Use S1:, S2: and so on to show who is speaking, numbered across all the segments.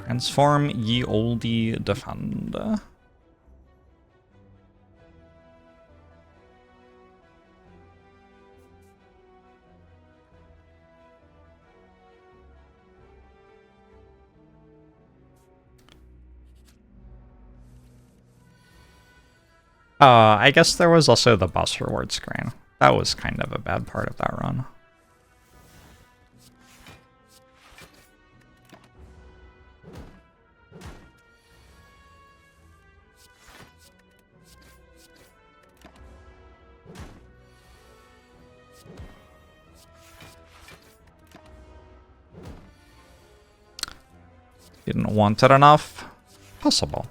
S1: Transform ye oldie defend. I guess there was also the boss reward screen. That was kind of a bad part of that run. Didn't want it enough. Possible.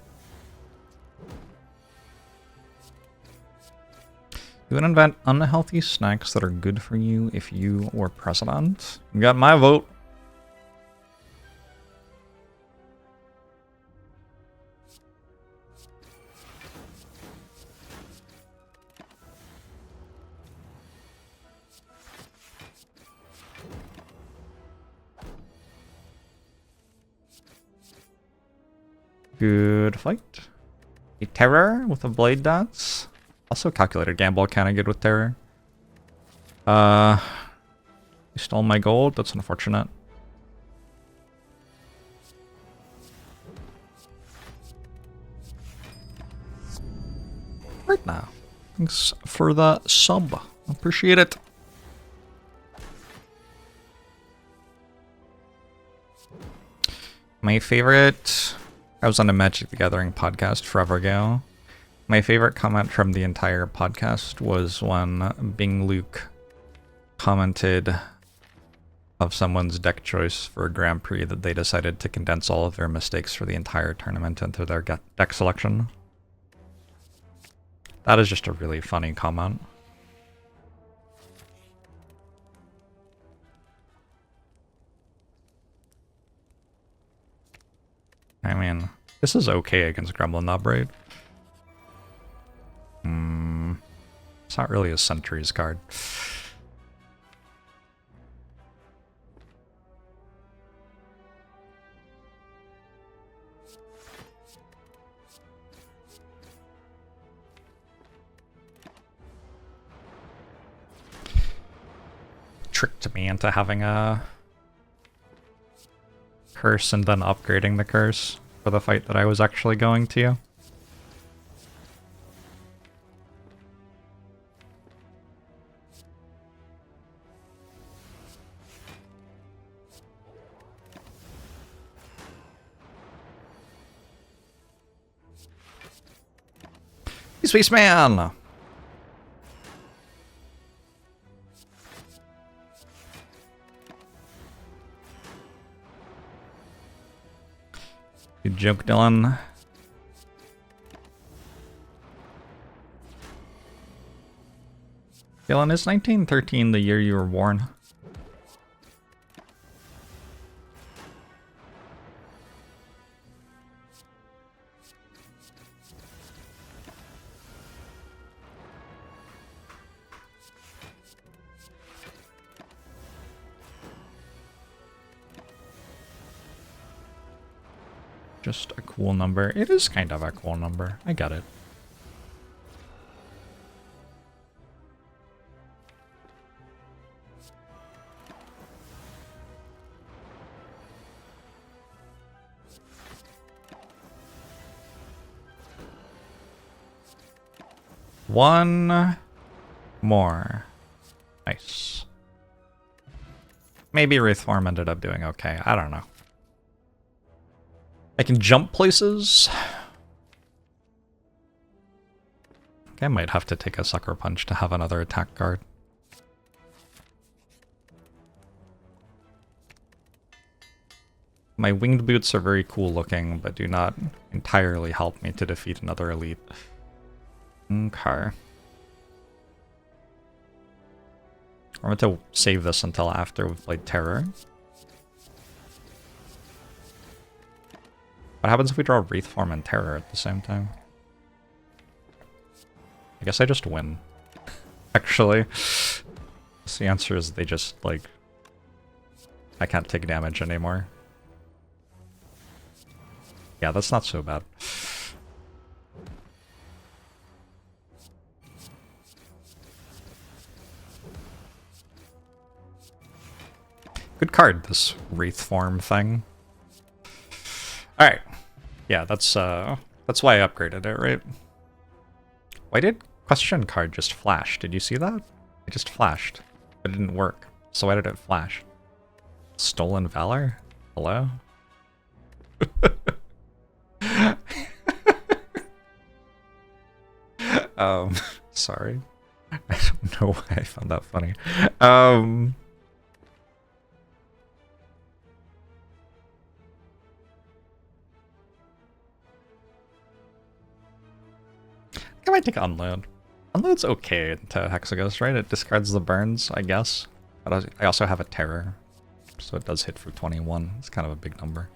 S1: You would invent unhealthy snacks that are good for you if you were president. You got my vote. Good fight. A terror with a blade dance. Also calculated gamble, kinda good with terror. You stole my gold, that's unfortunate. Right now. Thanks for the sub. Appreciate it. My favorite... I was on a Magic the Gathering podcast forever ago. My favorite comment from the entire podcast was when Bing Luke commented of someone's deck choice for a Grand Prix that they decided to condense all of their mistakes for the entire tournament into their deck selection. That is just a really funny comment. I mean, this is okay against Gremlin Upbraid. It's not really a Sentries card. Tricked me into having a curse and then upgrading the curse for the fight that I was actually going to. Spaceman! Good joke, Dylan. Dylan, is 1913 the year you were born? Just a cool number. It is kind of a cool number. I got it. One more. Nice. Maybe Wraith form ended up doing okay. I don't know. I can jump places. I might have to take a Sucker Punch to have another attack card. My winged boots are very cool looking, but do not entirely help me to defeat another elite. Okay. I'm going to save this until after we've played Terror. What happens if we draw Wraith form and Terror at the same time? I guess I just win. Actually. So the answer is they just, like... I can't take damage anymore. Yeah, that's not so bad. Good card, this Wraith form thing. Alright. Yeah, that's why I upgraded it, right? Why did question card just flash? Did you see that? It just flashed. It didn't work. So why did it flash? Stolen Valor? Hello? Sorry. I don't know why I found that funny. I might take Unload. Unload's okay into Hexaghost, right? It discards the burns, I guess. But I also have a Terror, so it does hit for 21. It's kind of a big number.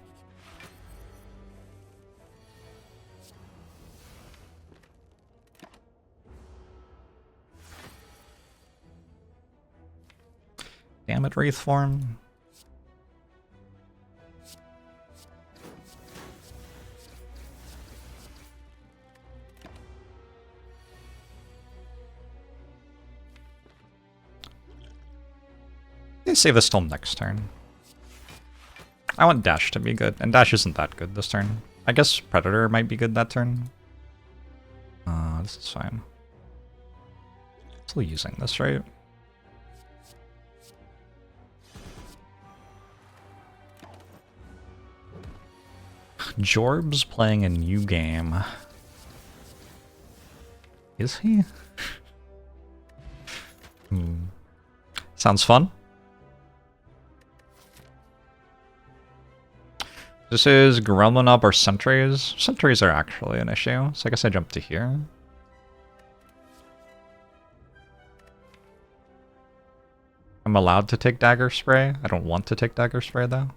S1: Damn it, Wraith form. Save this till next turn. I want Dash to be good, and Dash isn't that good this turn. I guess Predator might be good that turn. This is fine. Still using this, right? Jorbs playing a new game. Is he? Sounds fun. This is Gremlin or Sentries. Sentries are actually an issue, so I guess I jump to here. I'm allowed to take Dagger Spray. I don't want to take Dagger Spray though.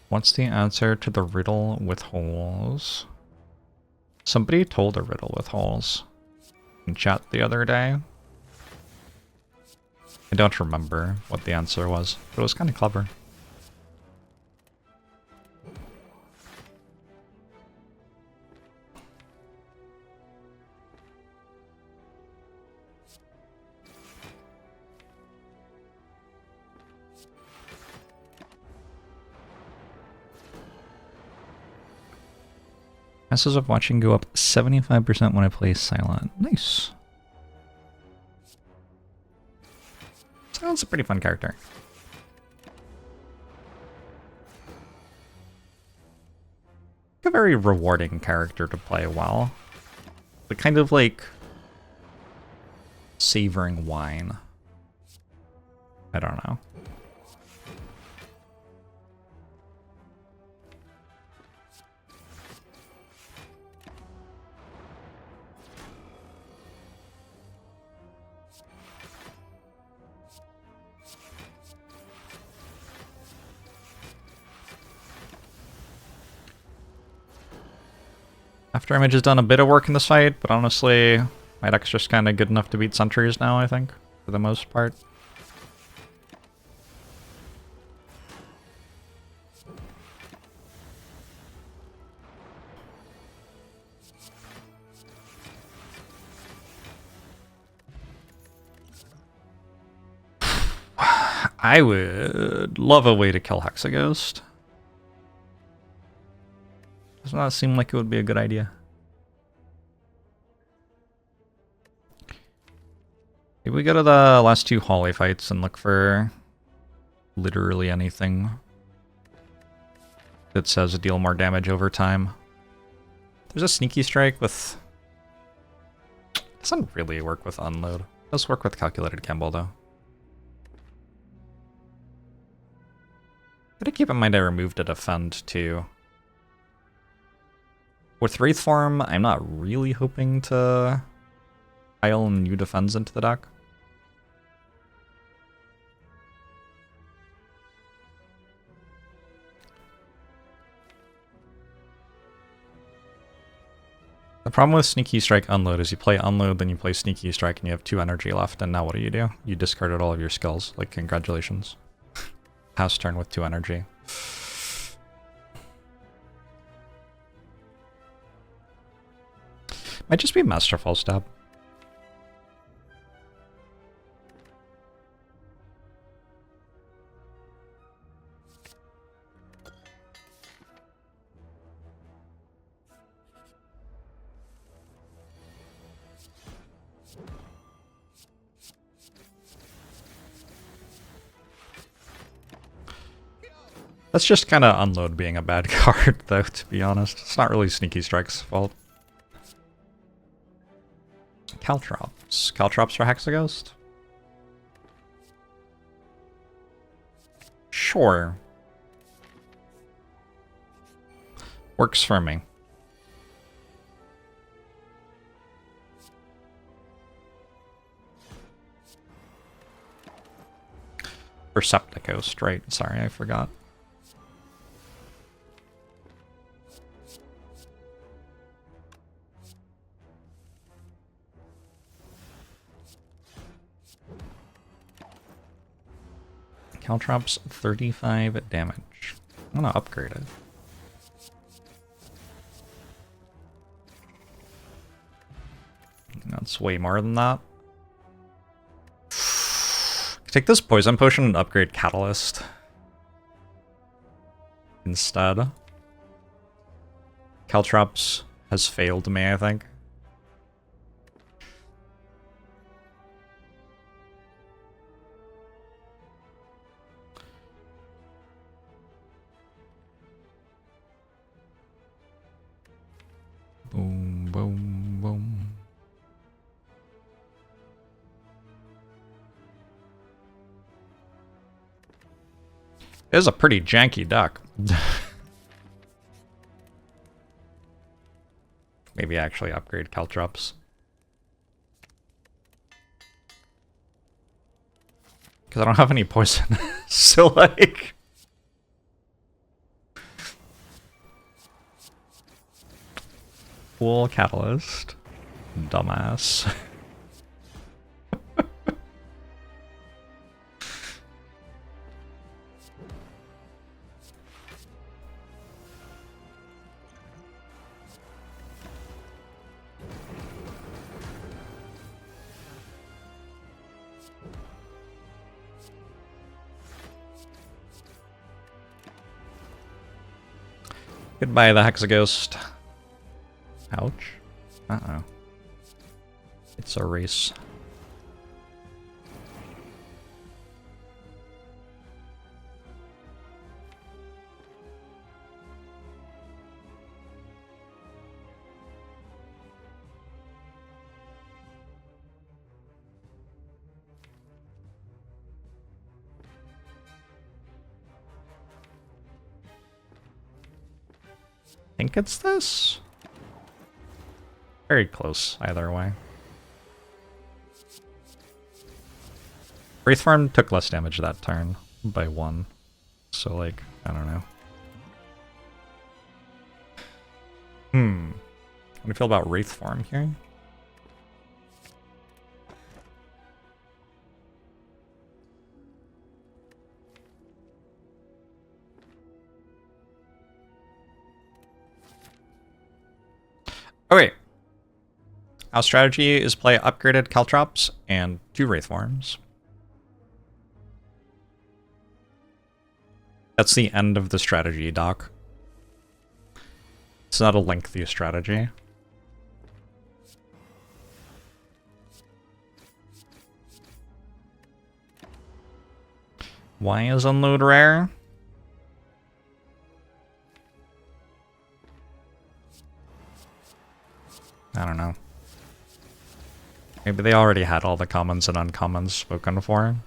S1: What's the answer to the riddle with holes? Somebody told a riddle with holes in chat the other day. I don't remember what the answer was, but it was kind of clever. Chances of watching go up 75% when I play Silent. Nice. Silent's a pretty fun character. A very rewarding character to play well. But kind of like savoring wine. I don't know. After Image has done a bit of work in this fight, but honestly, my deck's just kind of good enough to beat sentries now, I think, for the most part. I would love a way to kill Hexaghost. Does not seem like it would be a good idea. Maybe we go to the last two hallway fights and look for literally anything that says deal more damage over time. There's a sneaky strike with... It doesn't really work with unload. It does work with calculated Campbell though. Gotta keep in mind I removed a defend too. With Wraith form, I'm not really hoping to pile new defense into the deck. The problem with Sneaky Strike Unload is you play Unload, then you play Sneaky Strike, and you have 2 energy left, and now what do? You discarded all of your skills. Like, congratulations. pass turn with 2 energy. Might just be Masterful Step. That's just kind of Unload being a bad card, though, to be honest. It's not really Sneaky Strike's fault. Caltrops. Caltrops for Hexaghost? Sure. Works for me. Receptachost, right? Sorry, I forgot. Caltrops 35 damage. I'm gonna upgrade it. That's way more than that. Take this poison potion and upgrade Catalyst instead. Caltrops has failed me, I think. Boom, boom, boom. It is a pretty janky deck. Maybe actually upgrade Caltrops. Because I don't have any poison. So, like... Full Catalyst. Dumbass. Goodbye, the Hexaghost. Ouch. Uh-oh. It's a race. I think it's this? Very close, either way. Wraith Farm took less damage that turn by 1. So, like, I don't know. How do you feel about Wraith Farm here? Oh, wait. Our strategy is play upgraded Caltrops and 2 Wraith Forms. That's the end of the strategy, Doc. It's not a lengthy strategy. Why is Unload rare? I don't know. Maybe they already had all the commons and uncommons spoken for.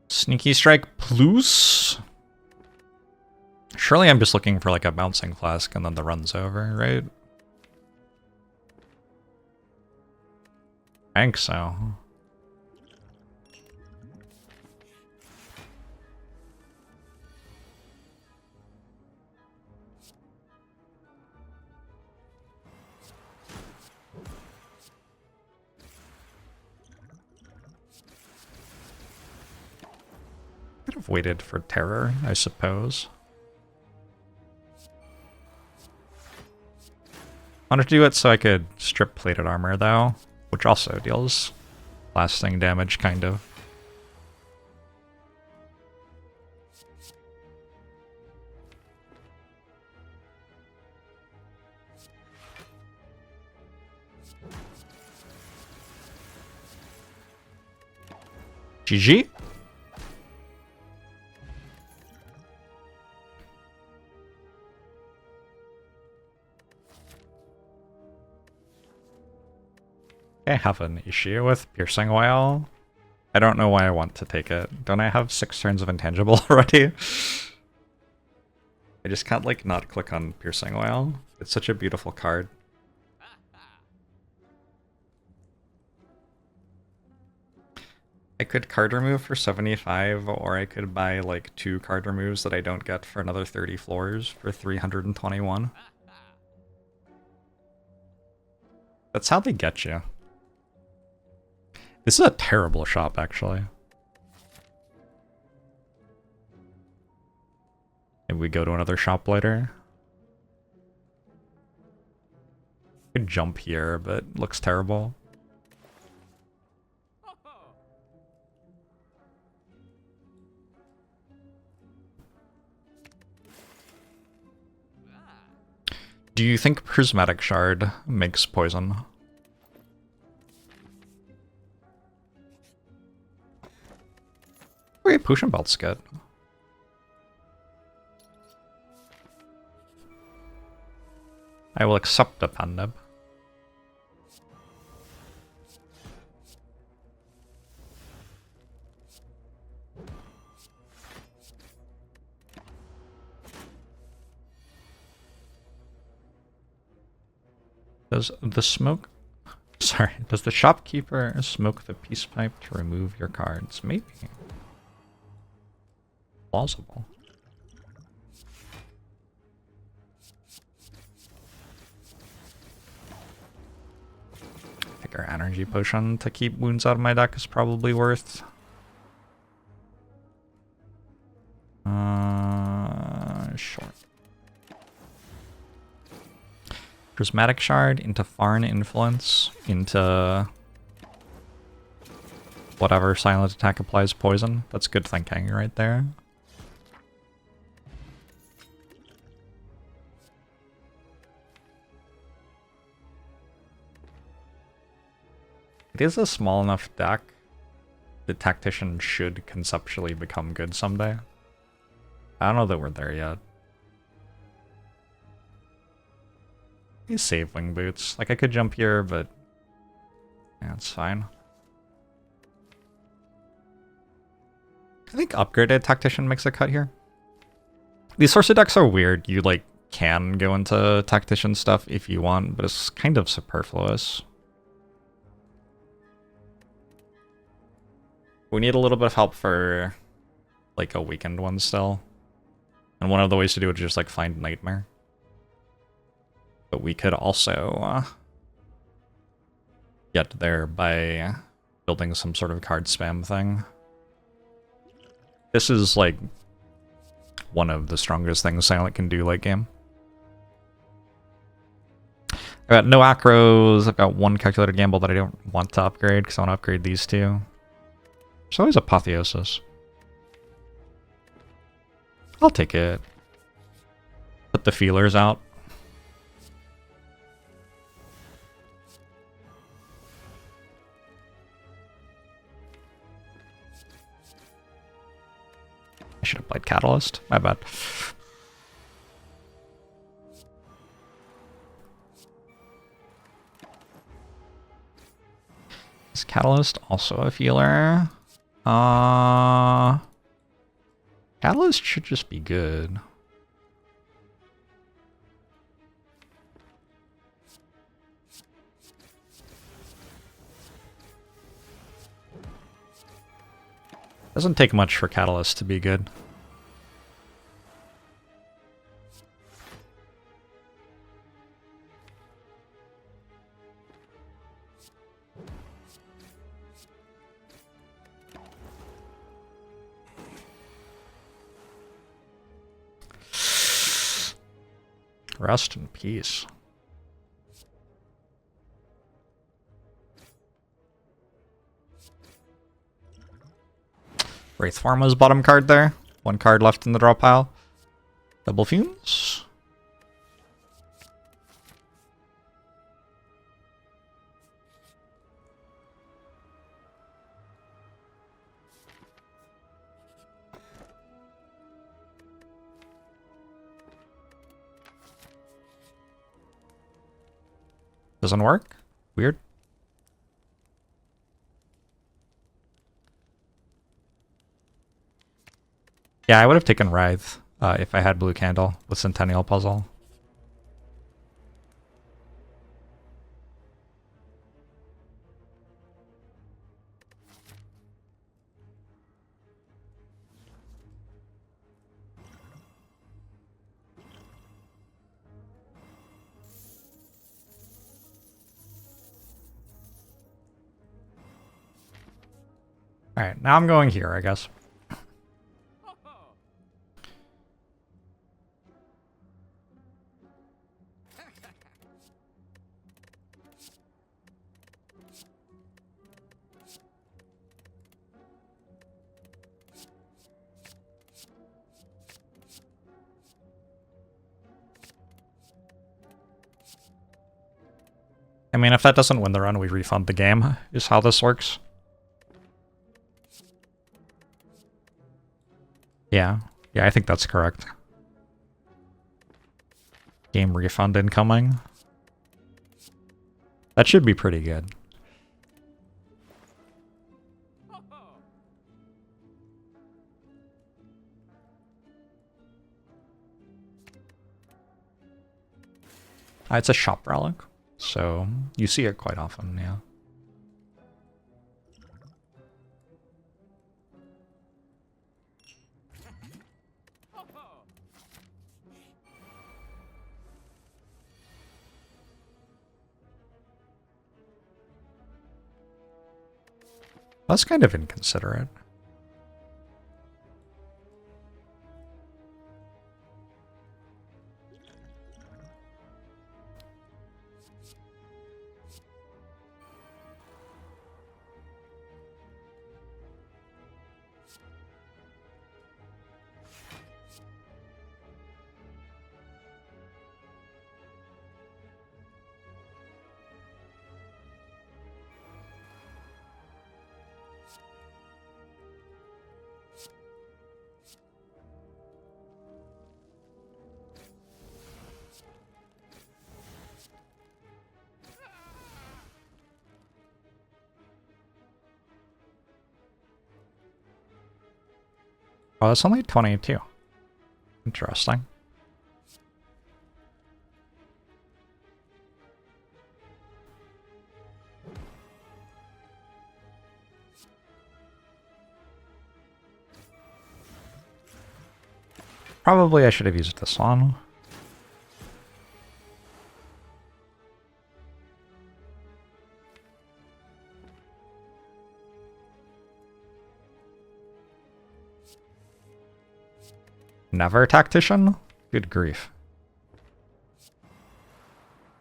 S1: Sneaky Strike plus? Surely I'm just looking for like a Bouncing Flask and then the run's over, right? I think so. Could have waited for terror, I suppose. I wanted to do it so I could strip plated armor, though, which also deals lasting damage, kind of. GG? I have an issue with Piercing Whale. I don't know why I want to take it. Don't I have 6 turns of Intangible already? I just can't, like, not click on Piercing Whale. It's such a beautiful card. I could card remove for 75, or I could buy, like, 2 card removes that I don't get for another 30 floors for 321. That's how they get you. This is a terrible shop, actually. Maybe we go to another shop later. Could jump here, but it looks terrible. Do you think Prismatic Shard makes poison? Okay, Potion Belt's good. I will accept the Pandeb. Does the smoke... Sorry, does the shopkeeper smoke the peace pipe to remove your cards? Maybe. Plausible. I think our energy potion to keep wounds out of my deck is probably worth... Sure. Prismatic Shard into Foreign Influence, into whatever silent attack applies poison. That's good thinking right there. It is a small enough deck. The Tactician should conceptually become good someday. I don't know that we're there yet. These save wing boots. Like, I could jump here, but yeah, it's fine. I think upgraded Tactician makes a cut here. These sorcery decks are weird. You, like, can go into Tactician stuff if you want, but it's kind of superfluous. We need a little bit of help for, like, a weakened one still. And one of the ways to do it is just, like, find Nightmare. But we could also get there by building some sort of card spam thing. This is, like, one of the strongest things Silent can do late game. I've got no acros, I've got 1 calculated gamble that I don't want to upgrade because I want to upgrade these 2. There's always Apotheosis. I'll take it. Put the feelers out. I should have played Catalyst. My bad. Is Catalyst also a feeler? Catalyst should just be good. Doesn't take much for Catalyst to be good. Rest in peace. Wraith form was bottom card there. One card left in the draw pile. Double fumes. Doesn't work? Weird. Yeah, I would have taken Wraith if I had Blue Candle with Centennial Puzzle. Alright, now I'm going here, I guess. I mean, if that doesn't win the run, we refund the game, is how this works. Yeah, I think that's correct. Game refund incoming. That should be pretty good. It's a shop relic, so you see it quite often, yeah. That's kind of inconsiderate. Oh, it's only 22. Interesting. Probably I should have used this one. Never Tactician? Good grief.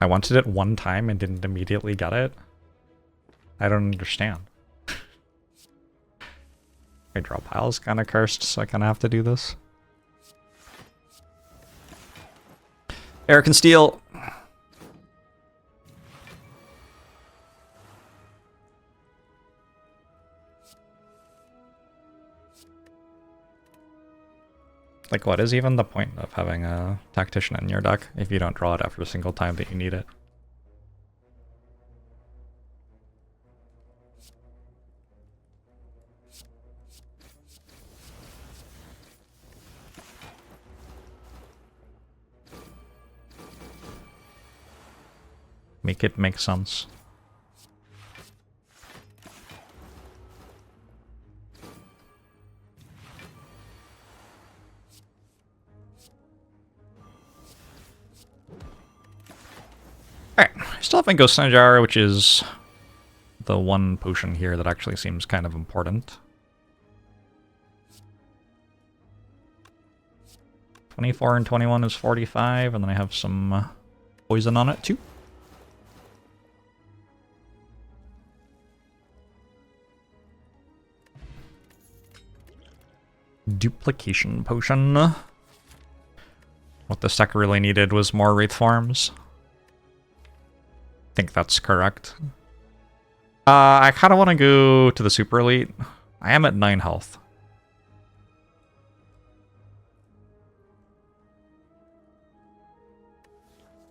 S1: I wanted it one time and didn't immediately get it. I don't understand. My draw pile's kind of cursed, so I kind of have to do this. Eric and Steel. Like, what is even the point of having a Tactician in your deck if you don't draw it every single time that you need it? Make it make sense. Alright, I still have my Ghost in a Jar, which is the one potion here that actually seems kind of important. 24 and 21 is 45, and then I have some poison on it too. Duplication potion. What this deck really needed was more Wraith forms. I think that's correct. I kind of want to go to the Super Elite. I am at 9 health.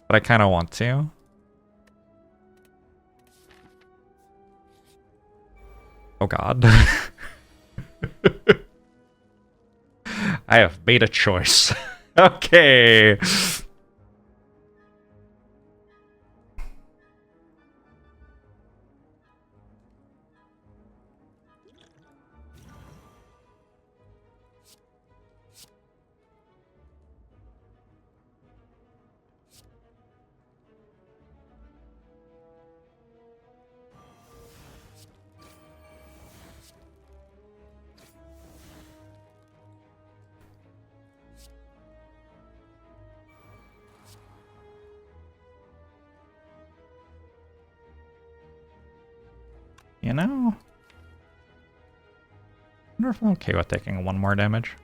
S1: But I kind of want to. Oh god. I have made a choice. Okay. You know, I wonder if I'm okay with taking 1 more damage.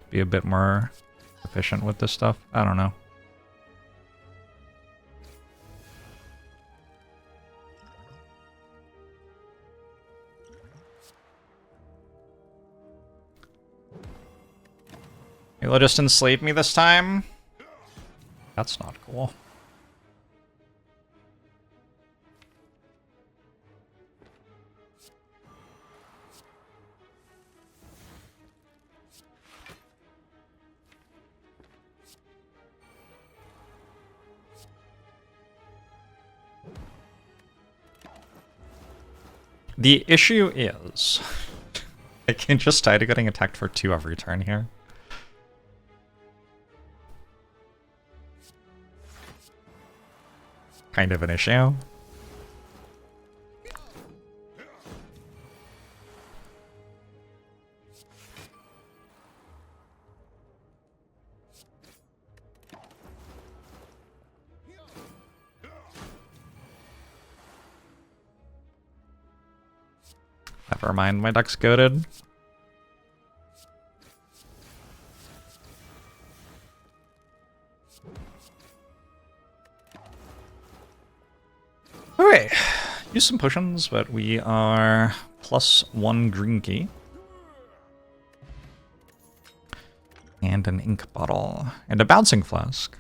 S1: Be a bit more efficient with this stuff. I don't know. You'll just enslave me this time? That's not cool. The issue is, I can just die to getting attacked for 2 every turn here. Kind of an issue. Never mind, my deck's goated. Alright, use some potions, but we are +1 green key. And an ink bottle. And a bouncing flask.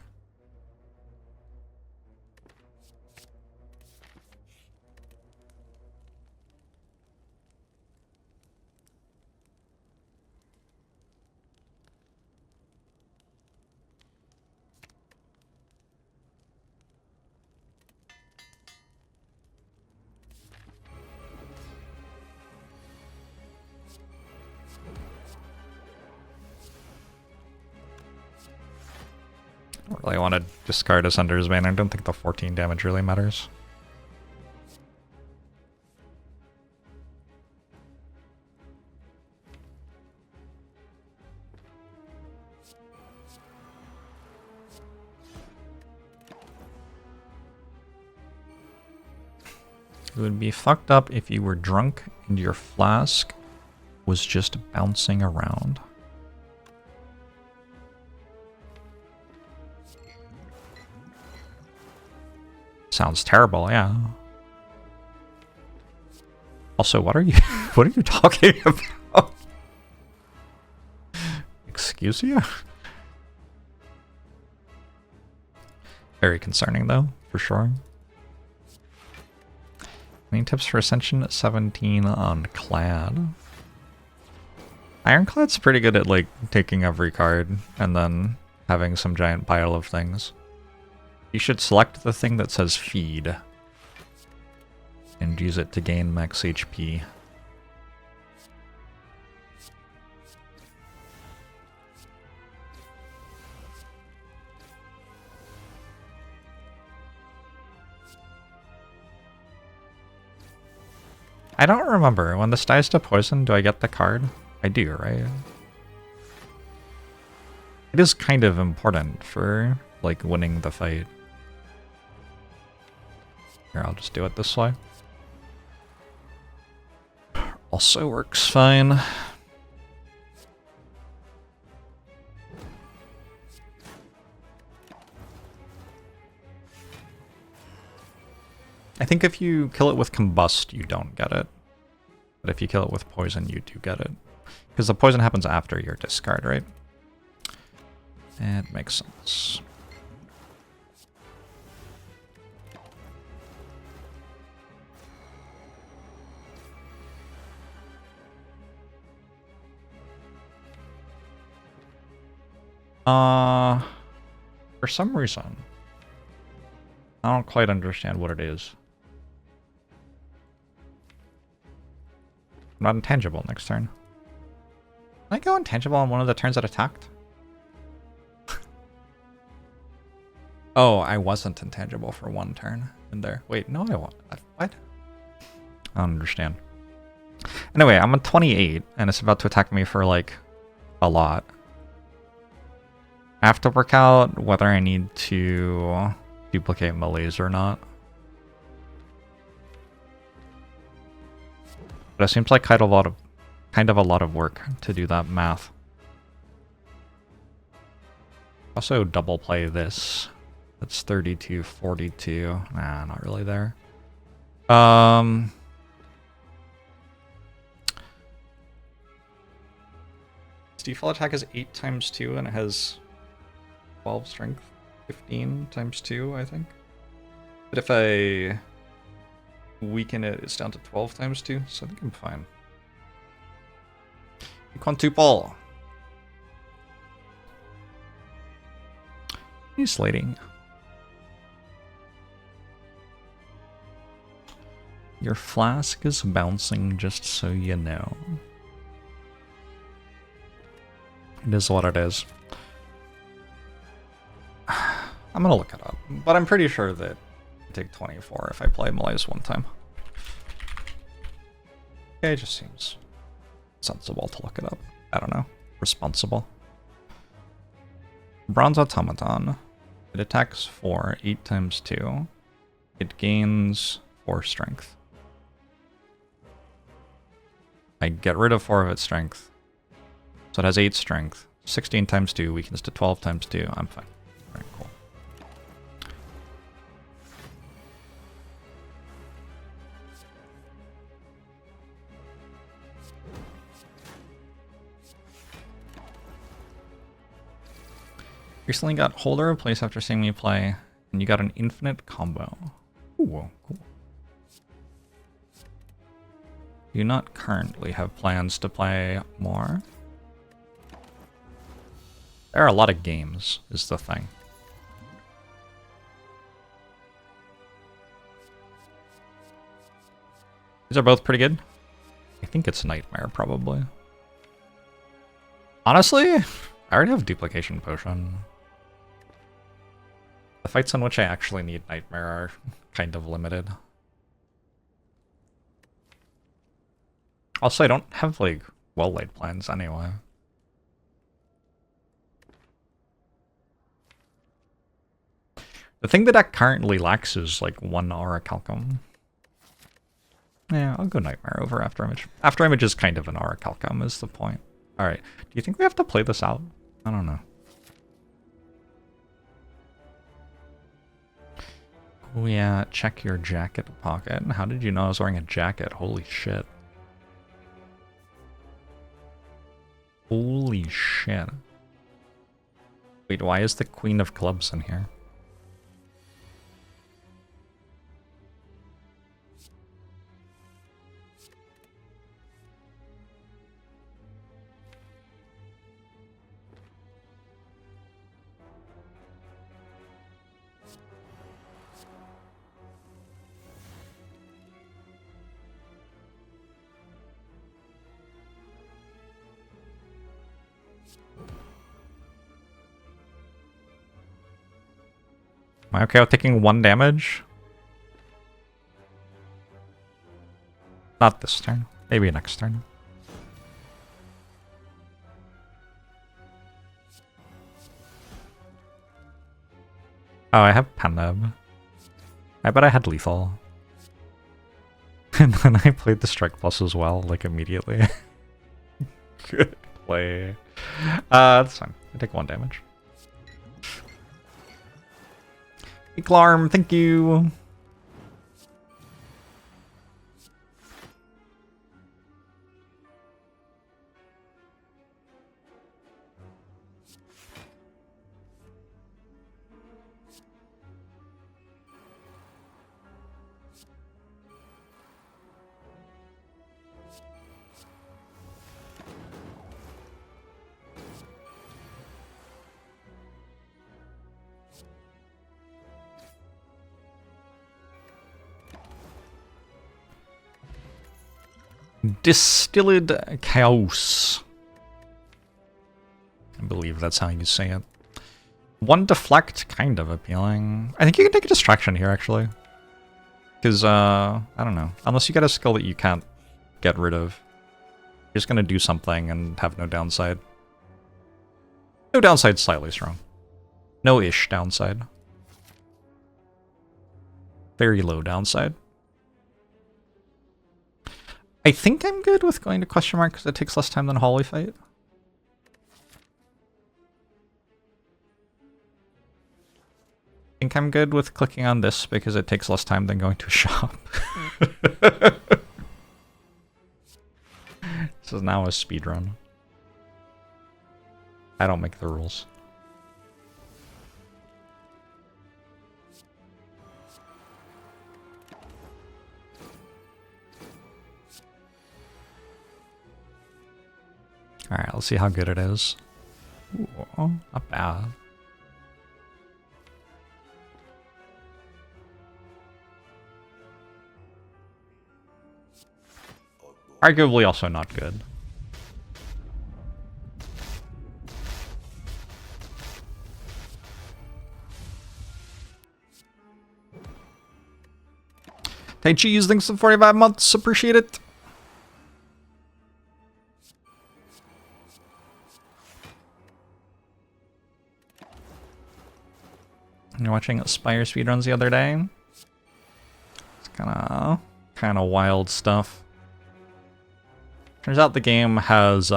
S1: I don't really want to discard Ascender's Bane. I don't think the 14 damage really matters. It would be fucked up if you were drunk and your flask was just bouncing around. Sounds terrible, yeah. Also, what are you what are you talking about? Excuse you? Very concerning though, for sure. Any tips for Ascension? 17 on Clad. Ironclad's pretty good at like taking every card and then having some giant pile of things. You should select the thing that says feed and use it to gain max HP. I don't remember. When this dies to poison, do I get the card? I do, right? It is kind of important for, like, winning the fight. Here, I'll just do it this way. Also works fine. I think if you kill it with combust, you don't get it. But if you kill it with poison, you do get it. Because the poison happens after your discard, right? It makes sense. For some reason, I don't quite understand what it is. I'm not intangible next turn. Can I go intangible on one of the turns that attacked? Oh, I wasn't intangible for one turn in there. Wait, no, I won't. What? I don't understand. Anyway, I'm on 28, and it's about to attack me for, like, a lot. I have to work out whether I need to duplicate melees or not. But it seems like kind of a lot of work to do that math. Also double play this. That's 32, 42. Nah, not really there. Its default attack is 8 times 2 and it has 12 strength. 15 times 2, I think. But if I weaken it, it's down to 12 times 2, so I think I'm fine. Quintuple. He's slating. Your flask is bouncing, just so you know. It is what it is. I'm gonna look it up, but I'm pretty sure that I take 24 if I play melees one time. Okay, it just seems sensible to look it up. I don't know. Responsible. Bronze automaton. It attacks for 8 times 2. It gains 4 strength. I get rid of 4 of its strength. So it has 8 strength. 16 times 2 weakens to 12 times 2. I'm fine. Very cool. Recently got holder replaced after seeing me play, and you got an infinite combo. Ooh, cool. Do not currently have plans to play more. There are a lot of games, is the thing. These are both pretty good. I think it's Nightmare, probably. Honestly, I already have Duplication Potion. The fights in which I actually need Nightmare are kind of limited. Also, I don't have, like, well-laid plans anyway. The thing the deck currently lacks is, like, 1 Auracalcum. Yeah, I'll go Nightmare over After Image. After Image is kind of an Auracalcum, is the point. Alright, do you think we have to play this out? I don't know. Oh yeah, check your jacket pocket. How did you know I was wearing a jacket? Holy shit. Holy shit. Wait, why is the Queen of Clubs in here? Am I okay with taking 1 damage? Not this turn. Maybe next turn. Oh, I have Penib. I bet I had Lethal. And then I played the Strike Plus as well, like immediately. Good play. That's fine. I take 1 damage. Glarm, thank you. Distilled Chaos. I believe that's how you say it. 1 deflect, kind of appealing. I think you can take a distraction here, actually. Because, I don't know. Unless you get a skill that you can't get rid of. You're just gonna do something and have no downside. No downside, slightly strong. No-ish downside. Very low downside. I think I'm good with going to question mark because it takes less time than Holy Fight. I think I'm good with clicking on this because it takes less time than going to a shop. This is now a speedrun. I don't make the rules. Alright, let's see how good it is. Ooh, not bad. Arguably also not good. Tai Chi's, thanks for 45 months, appreciate it. You're watching Spire speedruns the other day. It's kind of wild stuff. Turns out the game has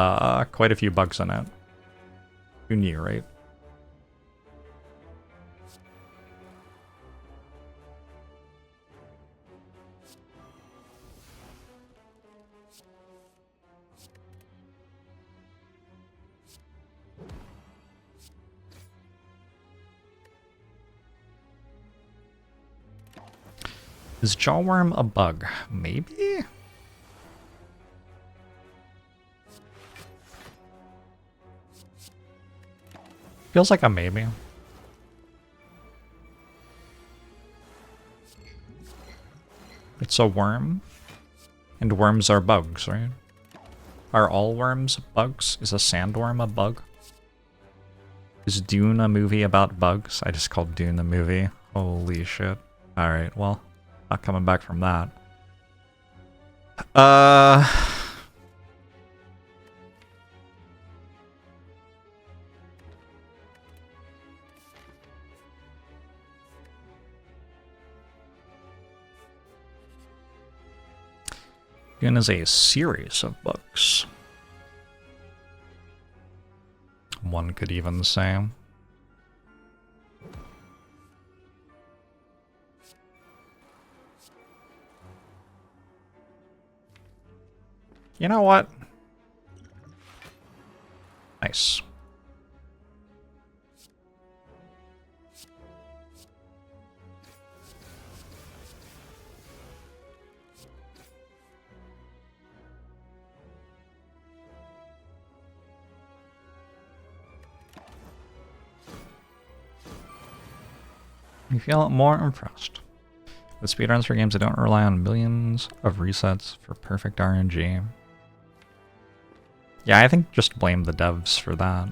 S1: quite a few bugs in it. Who knew, right? Is Jawworm a bug? Maybe? Feels like a maybe. It's a worm. And worms are bugs, right? Are all worms bugs? Is a sandworm a bug? Is Dune a movie about bugs? I just called Dune a movie. Holy shit. Alright, well. Not coming back from that. Dune is a series of books. One could even say. You know what? Nice. You feel more impressed. With speedruns for games that don't rely on millions of resets for perfect RNG. Yeah, I think just blame the devs for that.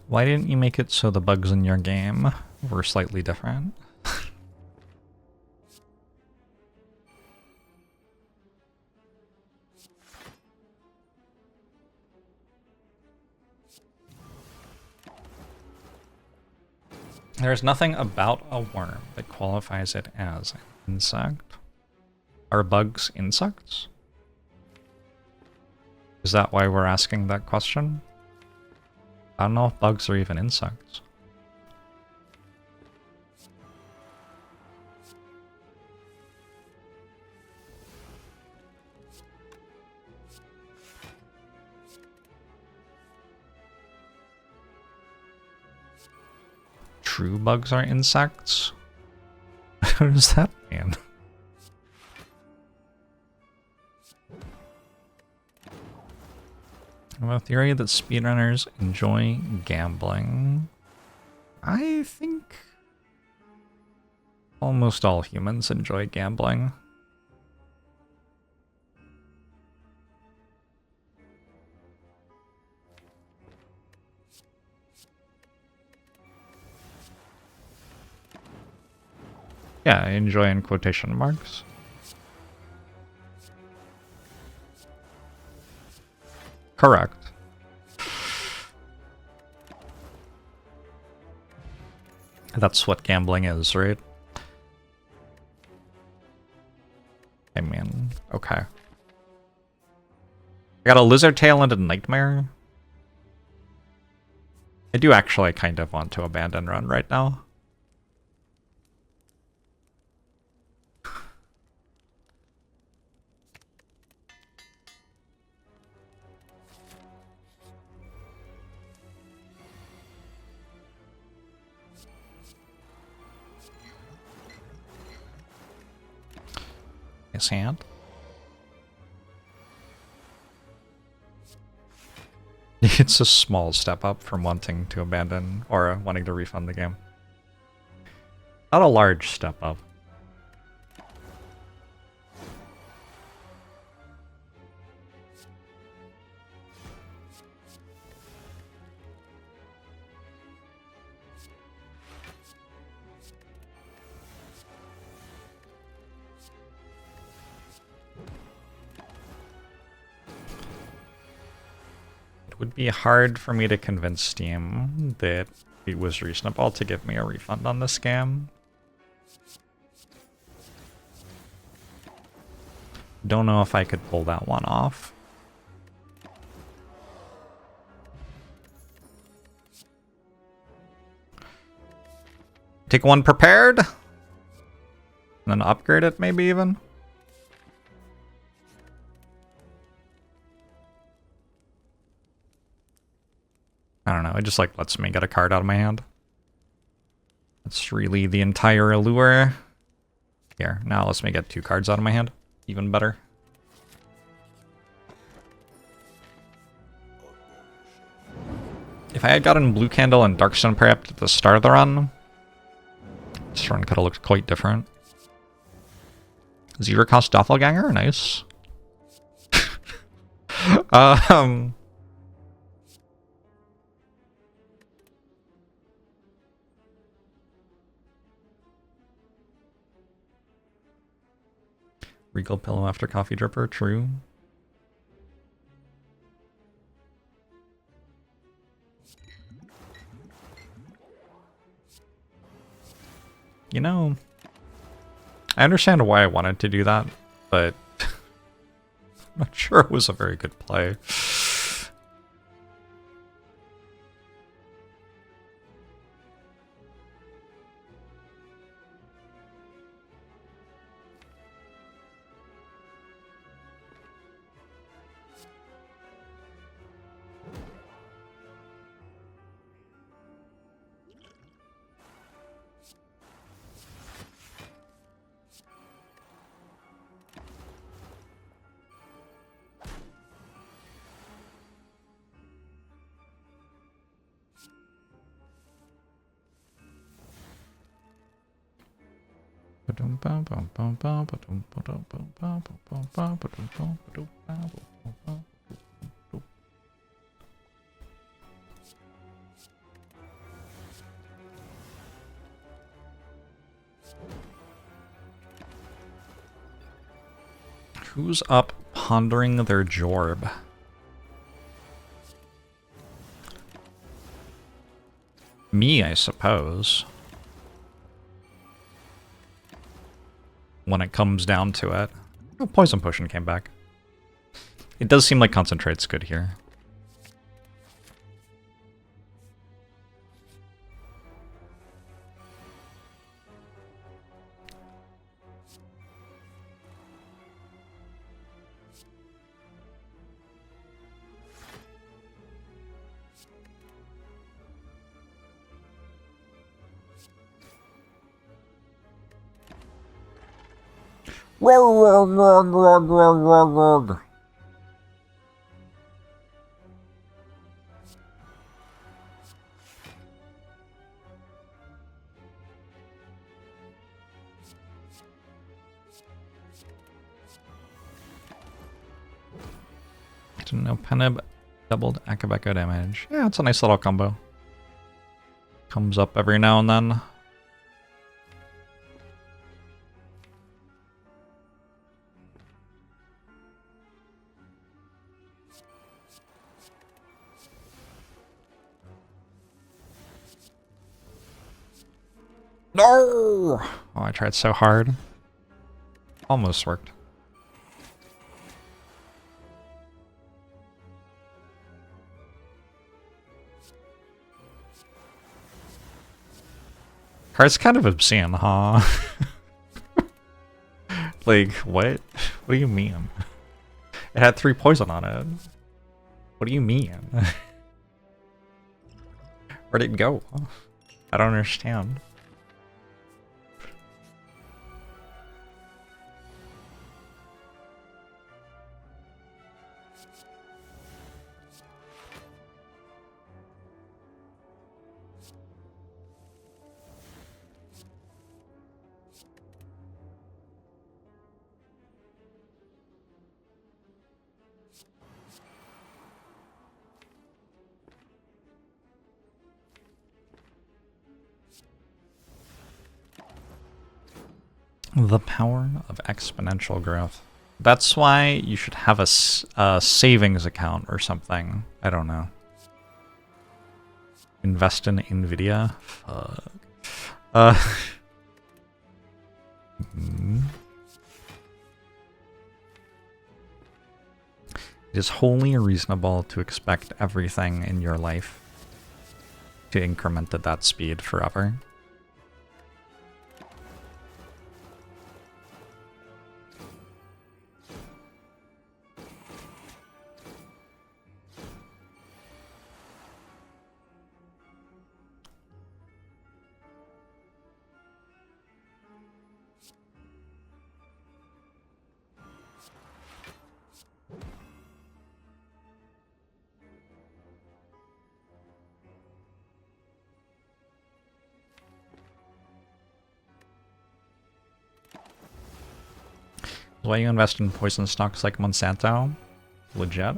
S1: Why didn't you make it so the bugs in your game were slightly different? There's nothing about a worm that qualifies it as an insect. Are bugs insects? Is that why we're asking that question? I don't know if bugs are even insects. True bugs are insects? What does that mean? I have a theory that speedrunners enjoy gambling. I think almost all humans enjoy gambling. Yeah, I enjoy in quotation marks. Correct. That's what gambling is, right? I mean, okay. I got a lizard tail and a nightmare. I do actually kind of want to abandon run right now. His hand. It's a small step up from wanting to abandon or wanting to refund the game. Not a large step up. It would be hard for me to convince Steam that it was reasonable to give me a refund on this game. Don't know if I could pull that one off. Take one prepared, and then upgrade it maybe even. I don't know, it just like lets me get a card out of my hand. That's really the entire allure. Here, now it lets me get 2 cards out of my hand. Even better. If I had gotten Blue Candle and Darkstone Prepped at the start of the run, this run could have looked quite different. Zero cost Doppelganger, nice. Regal Pillow after Coffee Dripper, true. You know, I understand why I wanted to do that, but I'm not sure it was a very good play. Who's up pondering their Jorb? Me, I suppose. when it comes down to it. Oh, Poison Potion came back. It does seem like Concentrate's good here. Didn't know Penib doubled Akabeko damage. Yeah, it's a nice little combo. Comes up every now and then. No! Oh, I tried so hard. Almost worked. Card's kind of obscene, huh? Like, what? What do you mean? It had 3 poison on it. What do you mean? Where'd it go? I don't understand. The power of exponential growth. That's why you should have a savings account or something. I don't know. Invest in Nvidia? Fuck. It is wholly reasonable to expect everything in your life to increment at that speed forever. Why you invest in poison stocks like Monsanto? Legit?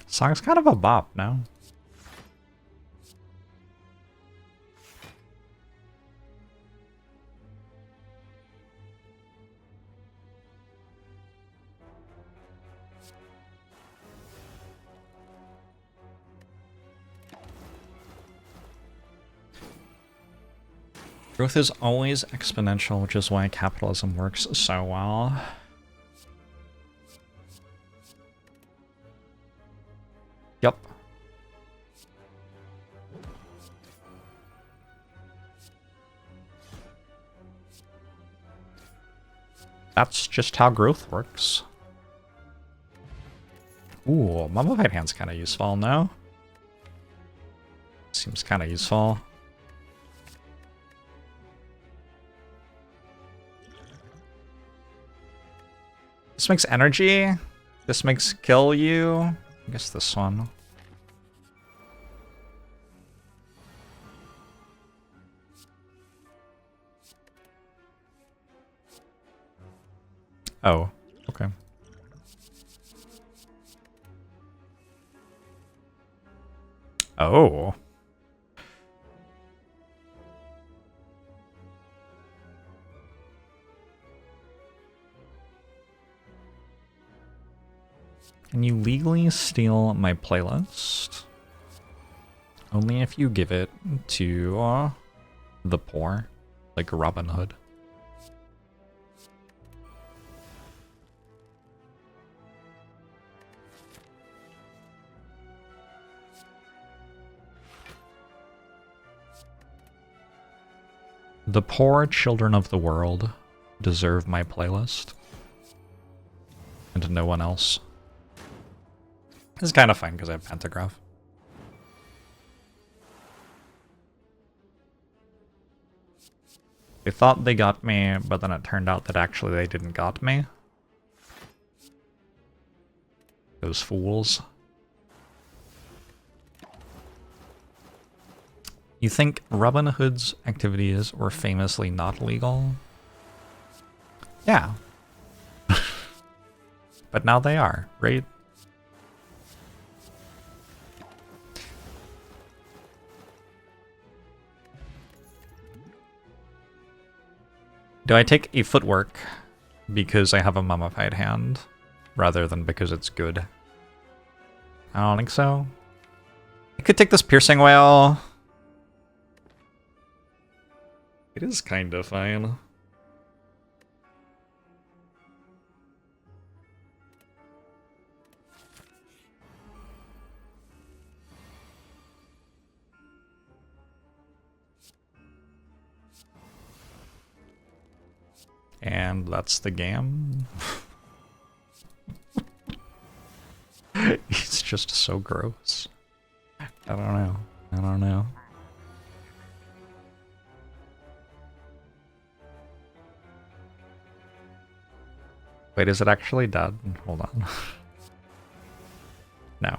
S1: Song's kind of a bop, no? Growth is always exponential, which is why capitalism works so well. Yep. That's just how growth works. Ooh, Mummified Hand's kind of useful now. Seems kind of useful. This makes energy. This makes kill you. I guess this one. Oh, okay. Oh. Can you legally steal my playlist? Only if you give it to the poor, like Robin Hood. The poor children of the world deserve my playlist. And no one else. It's kind of fun because I have Pantograph. They thought they got me, but then it turned out that actually they didn't got me. Those fools. You think Robin Hood's activities were famously not legal? Yeah. But now they are, right? Do I take a footwork because I have a mummified hand, rather than because it's good? I don't think so. I could take this piercing whale. It is kind of fine. And that's the game. He's just so gross. I don't know. I don't know. Wait, is it actually dead? Hold on. No.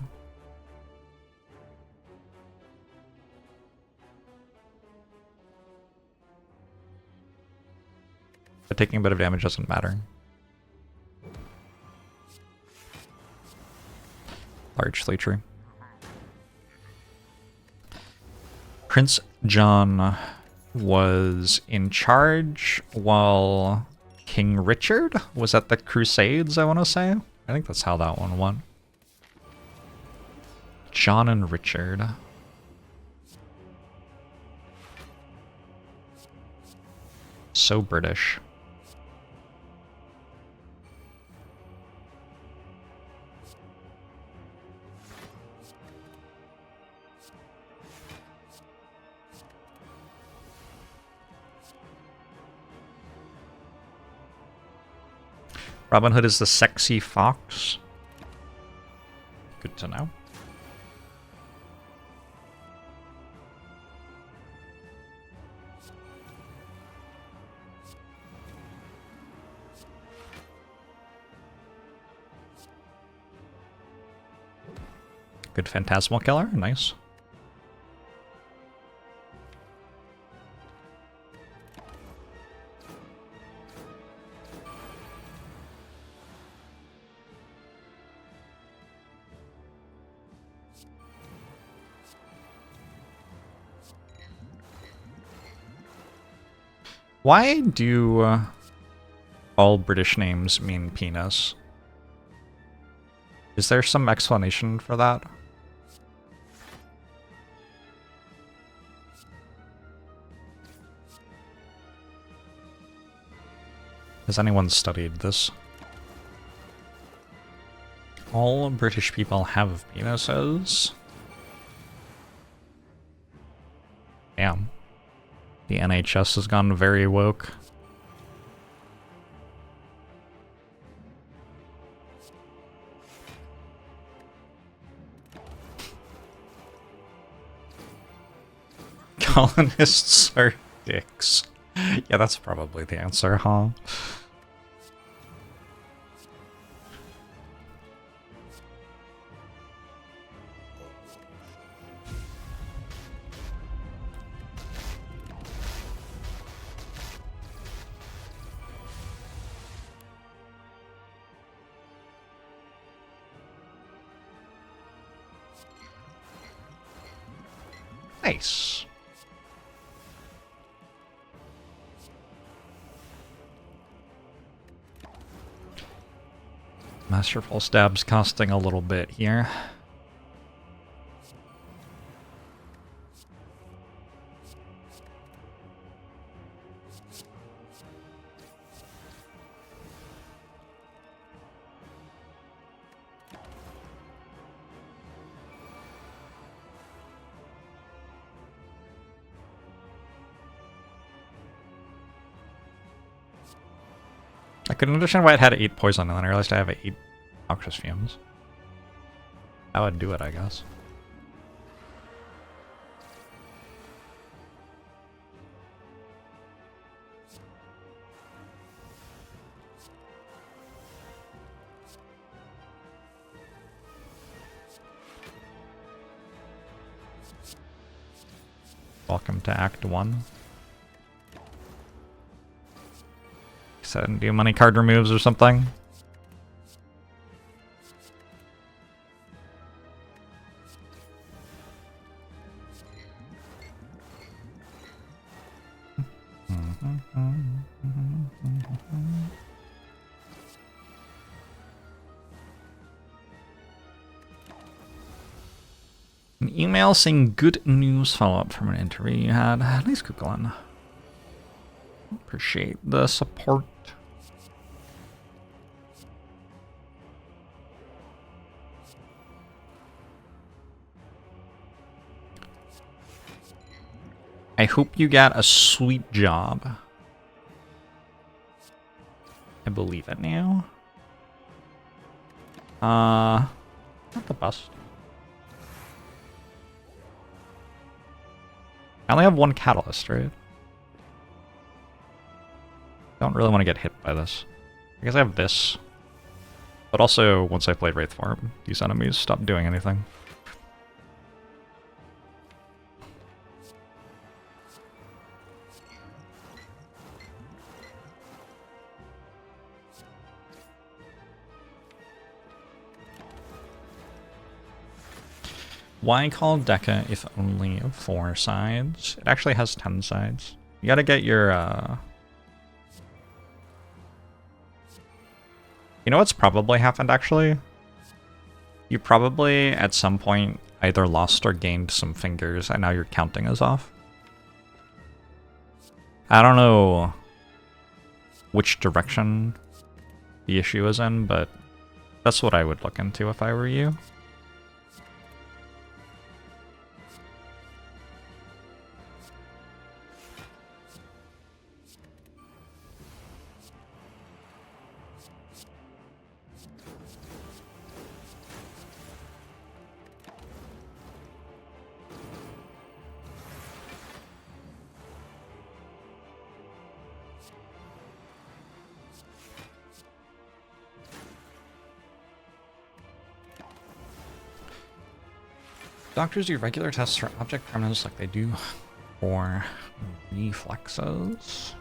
S1: But taking a bit of damage doesn't matter. Largely true. Prince John was in charge while King Richard was at the Crusades, I want to say. I think that's how that one went. John and Richard. So British. Robin Hood is the sexy fox. Good to know. Good phantasmal killer, nice. Why do all British names mean penis? Is there some explanation for that? Has anyone studied this? All British people have penises? Damn. The NHS has gone very woke. Colonists are dicks. Yeah, that's probably the answer, huh? Nice. Masterful Stab's costing a little bit here. I couldn't understand why it had 8 poison, and then I realized I have 8 noxious fumes. That would do it, I guess. Welcome to Act 1. Set and do money card removes or something. An email saying good news follow-up from an interview you had. Nice Kukulin. Appreciate the support. I hope you get a sweet job. I believe it now. Not the best. I only have 1 catalyst, right? Don't really want to get hit by this. I guess I have this. But also, once I played Wraith form, these enemies stop doing anything. Why call Deca if only 4 sides? It actually has 10 sides. You gotta get your, You know what's probably happened, actually? You probably, at some point, either lost or gained some fingers, and now your counting is off. I don't know which direction the issue is in, but that's what I would look into if I were you. Doctors do regular tests for object permanence like they do for reflexes.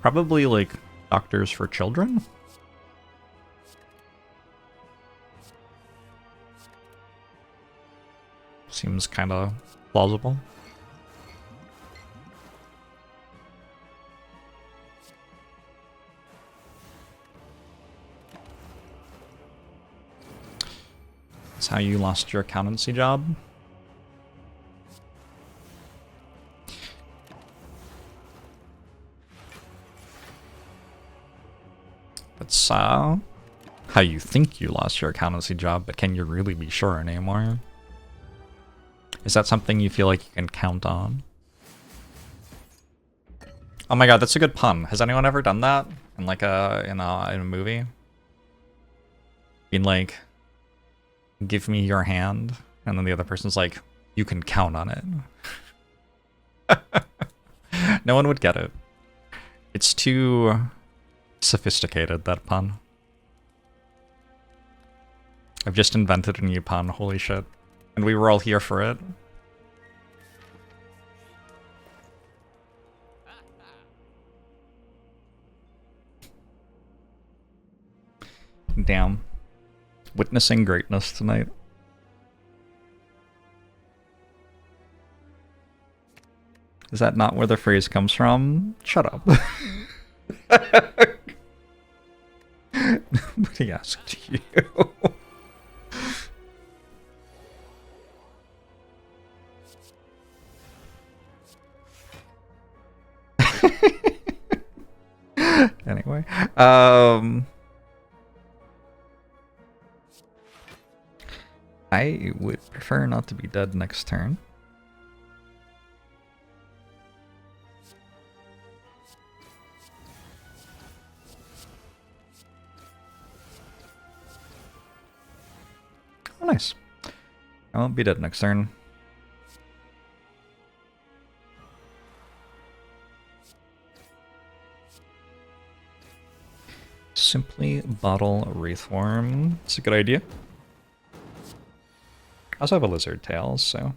S1: Probably like doctors for children. Seems kind of plausible. That's how you lost your accountancy job. That's how you think you lost your accountancy job, but can you really be sure anymore? Is that something you feel like you can count on? Oh my god, that's a good pun. Has anyone ever done that in like in a movie? Being like, give me your hand, and then the other person's like, you can count on it. No one would get it. It's too sophisticated, that pun. I've just invented a new pun, holy shit. And we were all here for it. Damn. Witnessing greatness tonight. Is that not where the phrase comes from? Shut up. He asked you. Anyway, I would prefer not to be dead next turn. Oh, nice. I won't be dead next turn. Simply bottle Wraith form. It's a good idea. I also have a lizard tail, so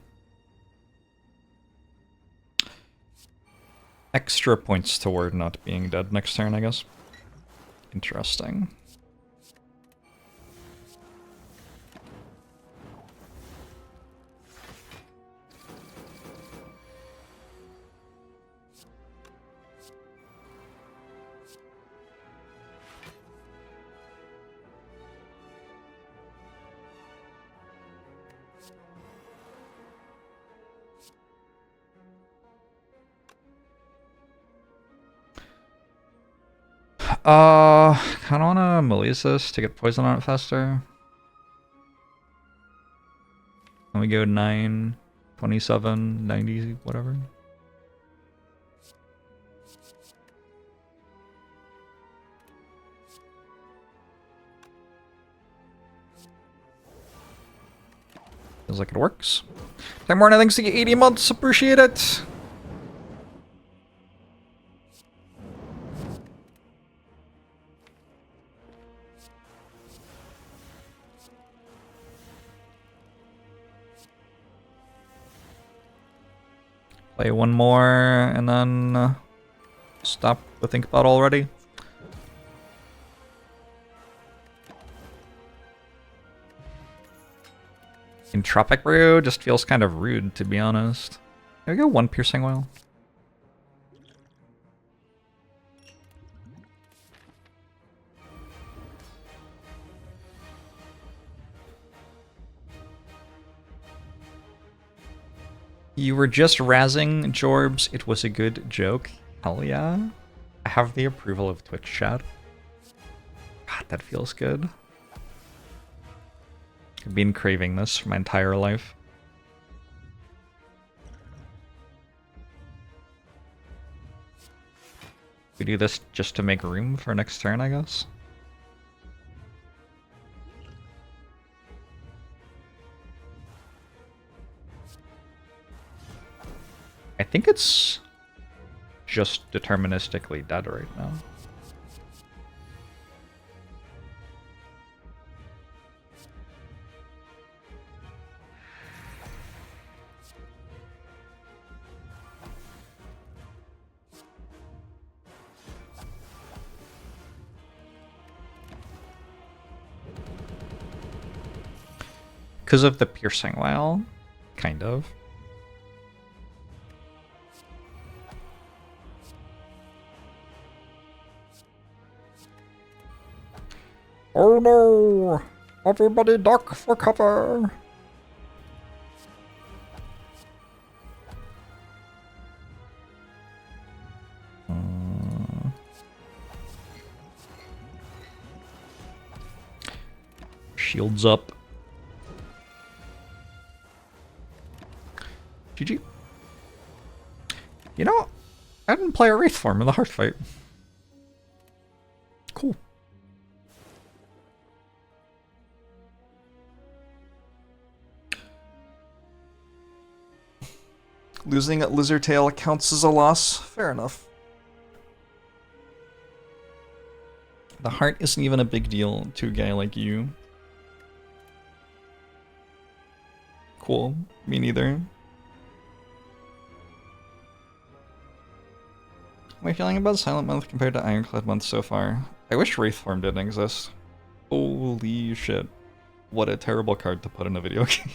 S1: extra points toward not being dead next turn, I guess. Interesting. Kinda wanna Melise this to get poison on it faster. Let me go 9, 27, 90, whatever. Feels like it works. Time Warner, thanks to 80 months, appreciate it! Play one more, and then stop the think about already. Entropic Brew just feels kind of rude, to be honest. Can we go one Piercing Well? You were just razzing, Jorbs. It was a good joke. Hell yeah. I have the approval of Twitch chat. God, that feels good. I've been craving this for my entire life. We do this just to make room for next turn, I guess. I think it's just deterministically dead right now. Because of the Piercing Well, kind of. Oh no! Everybody duck for cover! Shields up. GG. You know, I didn't play a Wraith form in the Heart fight. Cool. Losing at Lizard Tail counts as a loss. Fair enough. The Heart isn't even a big deal to a guy like you. Cool. Me neither. How am I feeling about Silent Month compared to Ironclad Month so far? I wish Wraith form didn't exist. Holy shit. What a terrible card to put in a video game.